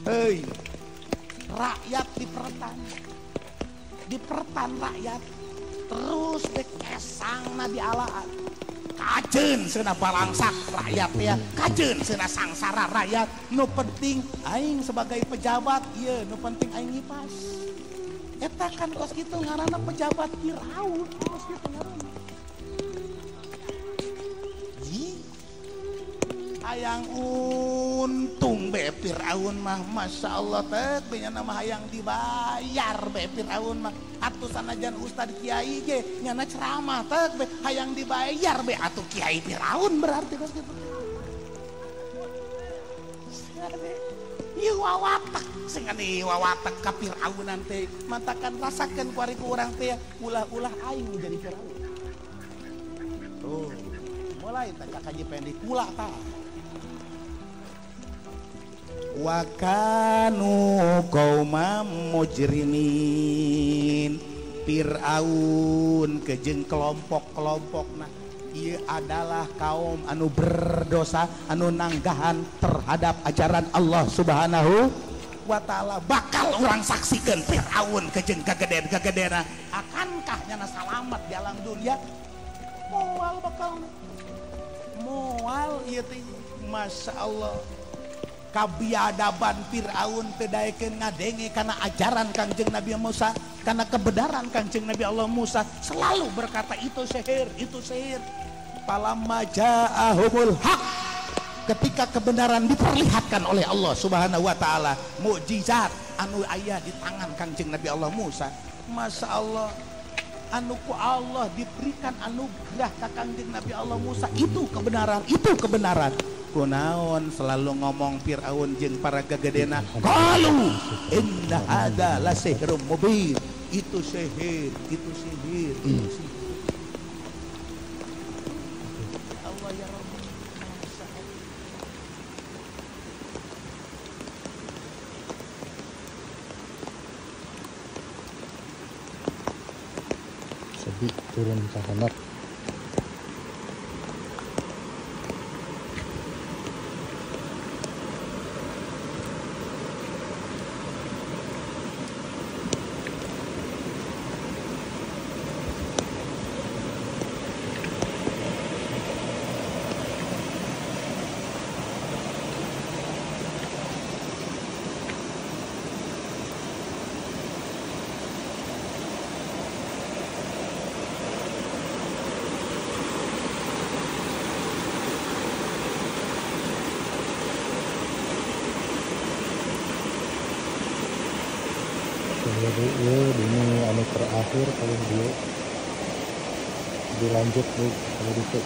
Hei, rakyat dipertan rakyat terus dekesang na dialaan kajen seuna balangsak rakyat ya, kajen seuna sangsara rakyat. Nu penting aing sebagai pejabat ieu, nu penting aing ngipas eta kan kos kitu ngaranna pejabat Firaun, kos kitu ngaranna. Hayang untung be Firaun mah, masya Allah teh benya nama hayang dibayar be Firaun mah. Atuh sanajan ustad kiai ge nyana ceramah teh be hayang dibayar be atuh kiai Firaun berarti kos kitu. Ieu wawatak singani wawatak ka Firaunan teh mantakan rasakeun ku ari ku urang teh ulah-ulah aing jadi Firaun. Tuh mulai teh kakaji pendek kula tah. Wa kanu qaumam mujrimin, Firaun kejeng kelompok-kelompokna ieu adalah kaum anu berdosa, anu nanggahan terhadap ajaran Allah Subhanahu wa taala. Bakal urang saksikeun Firaun kejeng kageden-kagedena akankah nyana salamet di alam dunia? Moal bakal moal ieu teh masya Allah. Kabiadaban Firaun tedaekeun ngadenge karena ajaran Kangjeng Nabi Musa, karena kebenaran Kangjeng Nabi Allah Musa, selalu berkata itu sihir, itu sihir. Falamma ja'ahumul haq, ketika kebenaran diperlihatkan oleh Allah Subhanahu wa taala, mukjizat anu aya di tangan Kangjeng Nabi Allah Musa, masya Allah, anu ku Allah diberikan anugerah ka Kangjeng Nabi Allah Musa, itu kebenaran, itu kebenaran. Kunaon selalu ngomong Firaun jeung para gagedena, qalu inna hadza la sihrun mubin, itu sihir, itu sihir, itu sihir. Allah ya Rabbi, sebi turun ke kamar. Jadi ini anu terakhir kalau dia dilanjut bu kalau gitu.